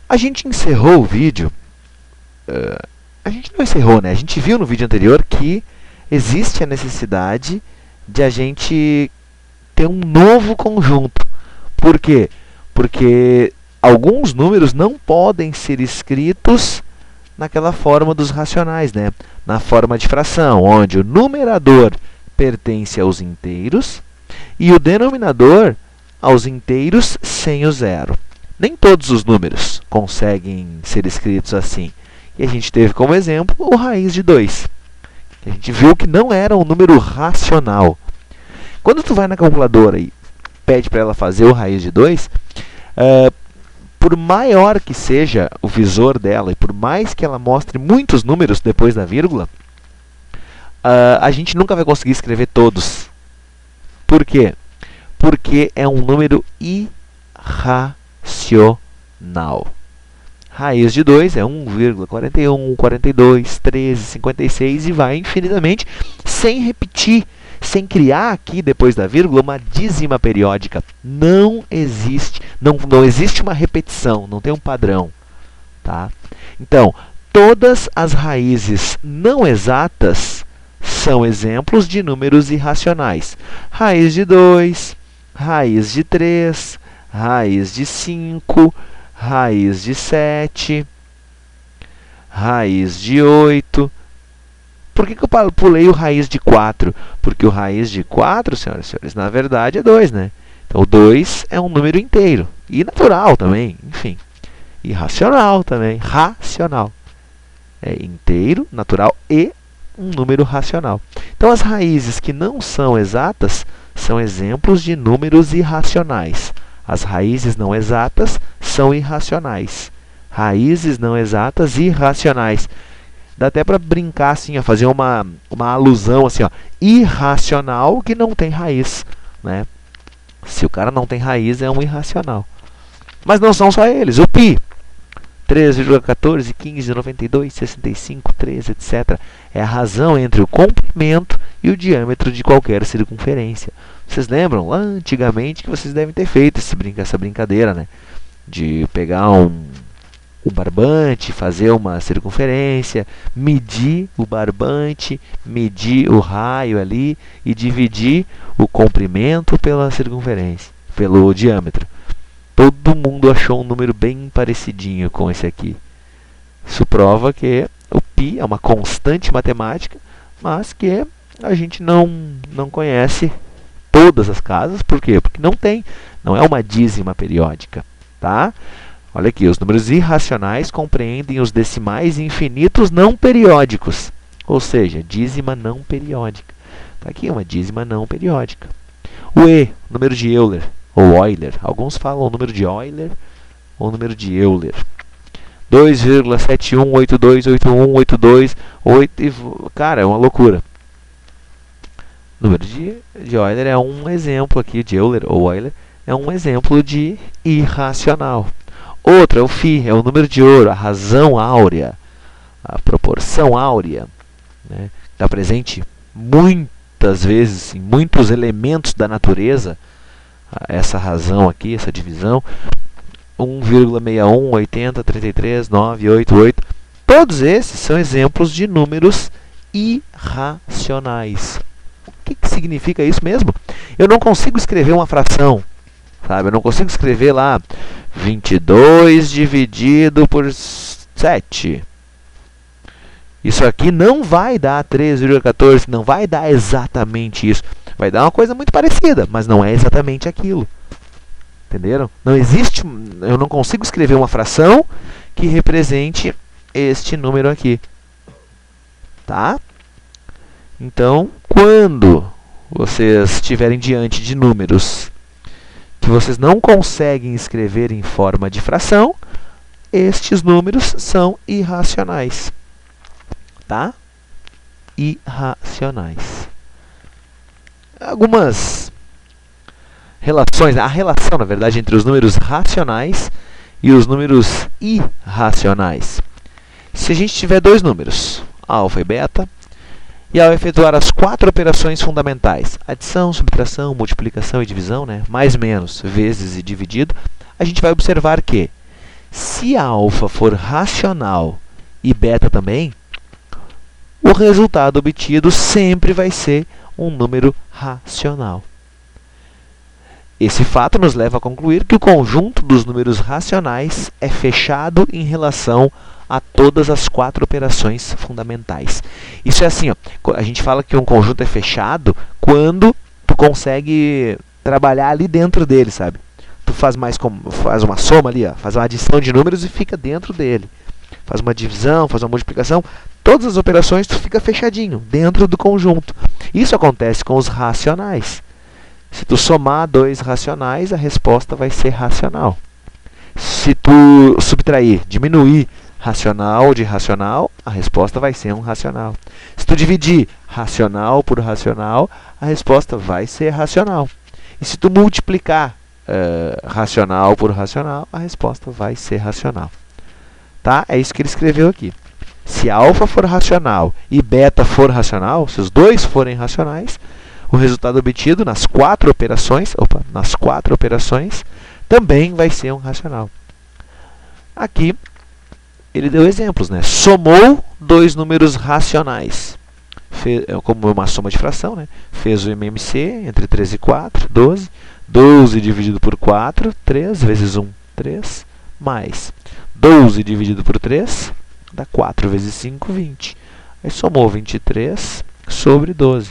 A gente encerrou o vídeo, a gente não encerrou, né? A gente viu no vídeo anterior que existe a necessidade de a gente ter um novo conjunto. Por quê? Porque alguns números não podem ser escritos naquela forma dos racionais, né? Na forma de fração, onde o numerador pertence aos inteiros e o denominador aos inteiros sem o zero. Nem todos os números conseguem ser escritos assim. E a gente teve como exemplo o raiz de 2. A gente viu que não era um número racional. Quando tu vai na calculadora e pede para ela fazer o raiz de 2, por maior que seja o visor dela e por mais que ela mostre muitos números depois da vírgula, a gente nunca vai conseguir escrever todos. Por quê? Porque é um número irracional. Raiz de 2 é 1,41, 42, 13, 56 e vai infinitamente sem repetir, sem criar aqui depois da vírgula uma dízima periódica. Não existe uma repetição, não tem um padrão. Tá? Então, todas as raízes não exatas são exemplos de números irracionais. Raiz de 2, raiz de 3, raiz de 5, raiz de 7, raiz de 8. Por que eu pulei o raiz de 4? Porque o raiz de 4, senhoras e senhores, na verdade é 2, né? Então, o 2 é um número inteiro. E natural também, enfim. E racional também. Racional. É inteiro, natural e um número racional. Então, as raízes que não são exatas são exemplos de números irracionais. As raízes não exatas são irracionais. Raízes não exatas irracionais. Dá até para brincar assim, ó, fazer uma alusão assim, ó, irracional que não tem raiz, né? Se o cara não tem raiz, é um irracional. Mas não são só eles. O π, 3,14, 15, 92, 65, 13, etc. É a razão entre o comprimento e o diâmetro de qualquer circunferência. Vocês lembram lá antigamente que vocês devem ter feito essa brincadeira, né? De pegar um barbante, fazer uma circunferência, medir o barbante, medir o raio ali e dividir o comprimento pela circunferência, pelo diâmetro. Todo mundo achou um número bem parecidinho com esse aqui. Isso prova que o π é uma constante matemática, mas que a gente não conhece todas as casas. Por quê? Porque não é uma dízima periódica. Tá? Olha aqui, os números irracionais compreendem os decimais infinitos não periódicos, ou seja, dízima não periódica. Está aqui uma dízima não periódica. O E, número de Euler, ou Euler. Alguns falam o número de Euler ou o número de Euler. 2,71828182, 8, cara, é uma loucura. O número de Euler é um exemplo aqui, de Euler ou Euler, é um exemplo de irracional. Outro é o φ, é o número de ouro, a razão áurea, a proporção áurea. Né? Está presente muitas vezes em muitos elementos da natureza, essa razão aqui, essa divisão. 1,61, 80, 33, 9, 8, 8. Todos esses são exemplos de números irracionais. O que significa isso mesmo? Eu não consigo escrever uma fração. Sabe? Eu não consigo escrever lá 22 dividido por 7. Isso aqui não vai dar 3,14, não vai dar exatamente isso. Vai dar uma coisa muito parecida, mas não é exatamente aquilo. Entenderam? Não existe, eu não consigo escrever uma fração que represente este número aqui. Tá? Então, quando vocês estiverem diante de números que vocês não conseguem escrever em forma de fração, estes números são irracionais. Tá? Irracionais. Algumas relações, a relação, na verdade, entre os números racionais e os números irracionais. Se a gente tiver dois números, alfa e beta, e ao efetuar as 4 operações fundamentais, adição, subtração, multiplicação e divisão, né, mais, menos, vezes e dividido, a gente vai observar que, Se alfa for racional e beta também, o resultado obtido sempre vai ser um número racional. Esse fato nos leva a concluir que o conjunto dos números racionais é fechado em relação a todas as 4 operações fundamentais. Isso é assim, ó, a gente fala que um conjunto é fechado quando tu consegue trabalhar ali dentro dele, sabe? Tu faz uma soma ali, ó, faz uma adição de números e fica dentro dele. Faz uma divisão, faz uma multiplicação, todas as operações tu fica fechadinho, dentro do conjunto. Isso acontece com os racionais. Se tu somar 2 racionais, a resposta vai ser racional. Se tu subtrair, diminuir racional de racional, a resposta vai ser um racional. Se tu dividir racional por racional, a resposta vai ser racional. E se tu multiplicar racional por racional, a resposta vai ser racional. Tá? É isso que ele escreveu aqui. Se alfa for racional e beta for racional, se os dois forem racionais, o resultado obtido nas 4 operações, também vai ser um racional. Aqui ele deu exemplos, né? Somou 2 números racionais, como uma soma de fração, né? Fez o MMC entre 3 e 4, 12. 12 dividido por 4, 3 vezes 1, 3, mais 12 dividido por 3, dá 4 vezes 5, 20. Aí somou 23 sobre 12.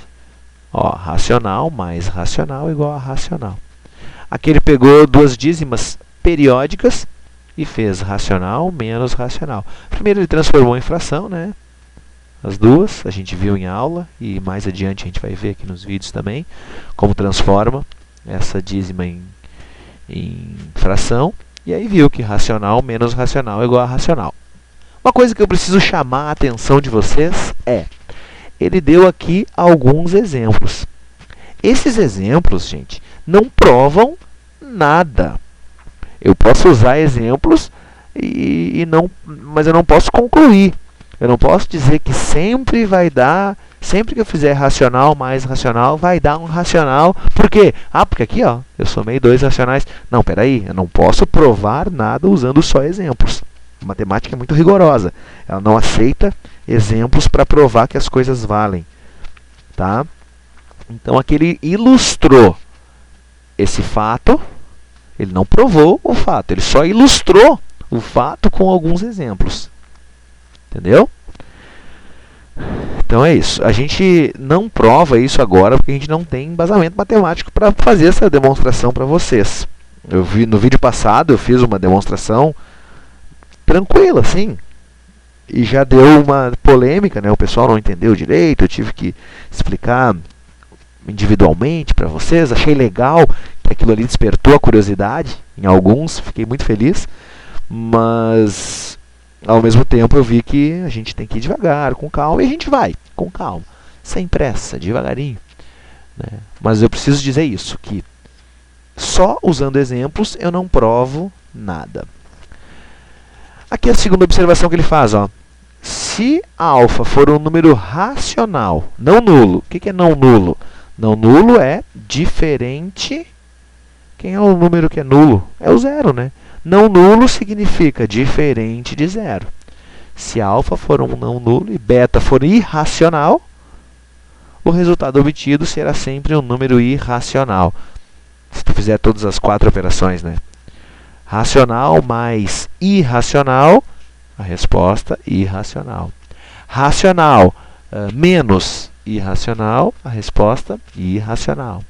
Ó, racional mais racional igual a racional. Aqui ele pegou 2 dízimas periódicas e fez racional menos racional. Primeiro ele transformou em fração, né? As duas, a gente viu em aula e mais adiante a gente vai ver aqui nos vídeos também como transforma essa dízima em fração. E aí viu que racional menos racional é igual a racional. Uma coisa que eu preciso chamar a atenção de vocês é, ele deu aqui alguns exemplos. Esses exemplos, gente, não provam nada. Eu posso usar exemplos, mas eu não posso concluir. Eu não posso dizer que sempre vai dar, sempre que eu fizer racional mais racional, vai dar um racional. Por quê? Ah, porque aqui ó, eu somei 2 racionais. Não, peraí, eu não posso provar nada usando só exemplos. A matemática é muito rigorosa. Ela não aceita exemplos para provar que as coisas valem. Tá? Então aqui ele ilustrou esse fato. Ele não provou o fato, ele só ilustrou o fato com alguns exemplos. Entendeu? Então é isso. A gente não prova isso agora porque a gente não tem embasamento matemático para fazer essa demonstração para vocês. No vídeo passado eu fiz uma demonstração tranquila, assim. E já deu uma polêmica, né? O pessoal não entendeu direito, eu tive que explicar individualmente para vocês. Achei legal que aquilo ali despertou a curiosidade em alguns, fiquei muito feliz. Mas ao mesmo tempo eu vi que a gente tem que ir devagar, com calma, e a gente vai, com calma, sem pressa, devagarinho. Né? Mas eu preciso dizer isso, que só usando exemplos eu não provo nada. Aqui é a segunda observação que ele faz. Ó. Se alfa for um número racional, não nulo. O que é não nulo? Não nulo é diferente. Quem é o número que é nulo? É o zero, né? Não nulo significa diferente de zero. Se alfa for um não nulo e beta for irracional, o resultado obtido será sempre um número irracional. Se tu fizer todas as 4 operações, né? Racional mais irracional, a resposta irracional. Racional menos irracional, a resposta irracional.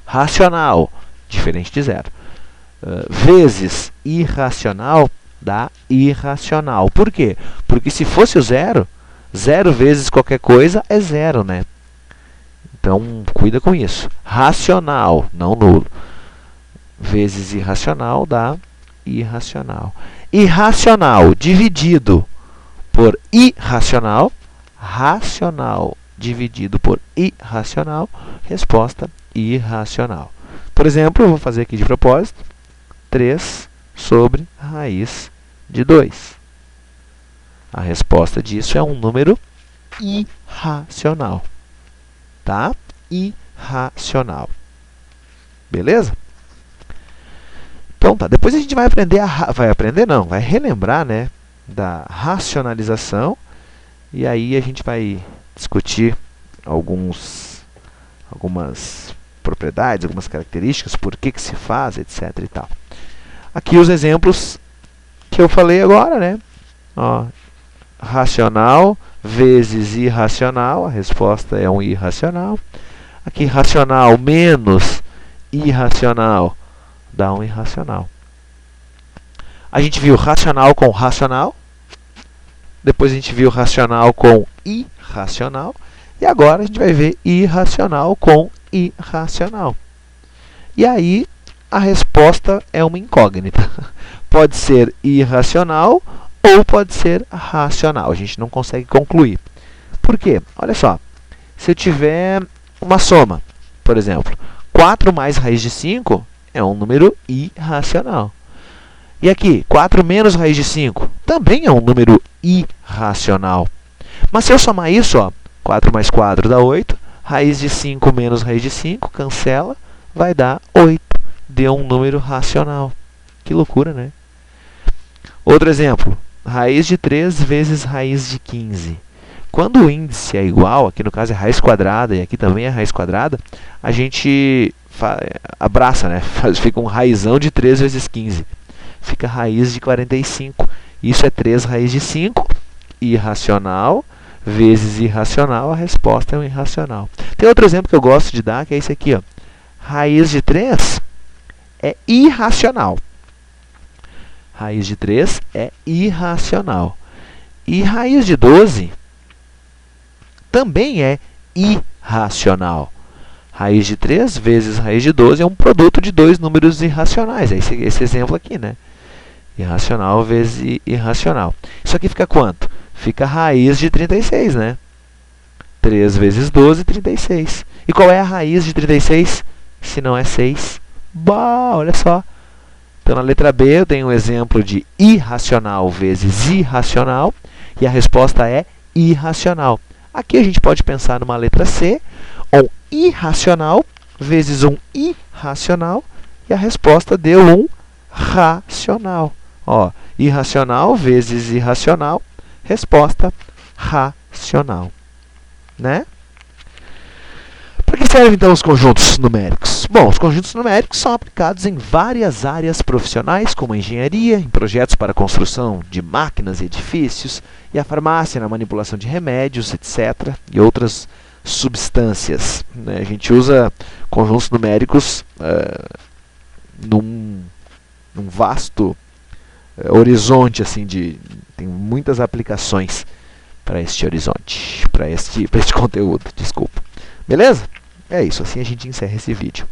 Racional, diferente de zero. Vezes irracional dá irracional. Por quê? Porque se fosse o zero, zero vezes qualquer coisa é zero, né? Então, cuida com isso. Racional, não nulo. Vezes irracional dá irracional. Irracional dividido por irracional, racional dividido por irracional, resposta irracional. Por exemplo, eu vou fazer aqui de propósito, 3 sobre raiz de 2. A resposta disso é um número irracional. Tá? Irracional. Beleza? Então tá, depois a gente vai aprender vai relembrar, né, da racionalização, e aí a gente vai discutir algumas propriedades, algumas características, por que se faz, etc e tal. Aqui os exemplos que eu falei agora, né? Ó, racional vezes irracional, a resposta é um irracional. Aqui, racional menos irracional dá um irracional. A gente viu racional com racional, depois a gente viu racional com irracional, e agora a gente vai ver irracional com irracional. E aí, a resposta é uma incógnita. Pode ser irracional ou pode ser racional. A gente não consegue concluir. Por quê? Olha só. Se eu tiver uma soma, por exemplo, 4 mais raiz de 5 é um número irracional. E aqui, 4 menos raiz de 5 também é um número irracional. Mas se eu somar isso, ó, 4 mais 4 dá 8, raiz de 5 menos raiz de 5, cancela, vai dar 8. Deu um número racional. Que loucura, né? Outro exemplo, raiz de 3 vezes raiz de 15. Quando o índice é igual, aqui no caso é raiz quadrada e aqui também é raiz quadrada, a gente abraça, né? Fica um raizão de 3 vezes 15. Fica raiz de 45. Isso é 3 raiz de 5, irracional, vezes irracional, a resposta é um irracional. Tem outro exemplo que eu gosto de dar, que é esse aqui, ó. Raiz de 3 é irracional. Raiz de 3 é irracional. E raiz de 12 também é irracional. Raiz de 3 vezes raiz de 12 é um produto de dois números irracionais. É esse exemplo aqui, né? Irracional vezes irracional. Isso aqui fica quanto? Fica raiz de 36, né? 3 vezes 12, 36. E qual é a raiz de 36? Se não é 6. Bah, olha só. Então, na letra B, eu tenho um exemplo de irracional vezes irracional. E a resposta é irracional. Aqui a gente pode pensar numa letra C, um irracional vezes um irracional, e a resposta deu um racional. Ó, irracional vezes irracional, resposta racional. Né? Para que servem então os conjuntos numéricos? Bom, os conjuntos numéricos são aplicados em várias áreas profissionais, como a engenharia, em projetos para a construção de máquinas e edifícios, e a farmácia na manipulação de remédios, etc., e outras substâncias. Né? A gente usa conjuntos numéricos num vasto horizonte, assim, tem muitas aplicações para este horizonte, para este conteúdo, desculpa. Beleza? É isso, assim a gente encerra esse vídeo.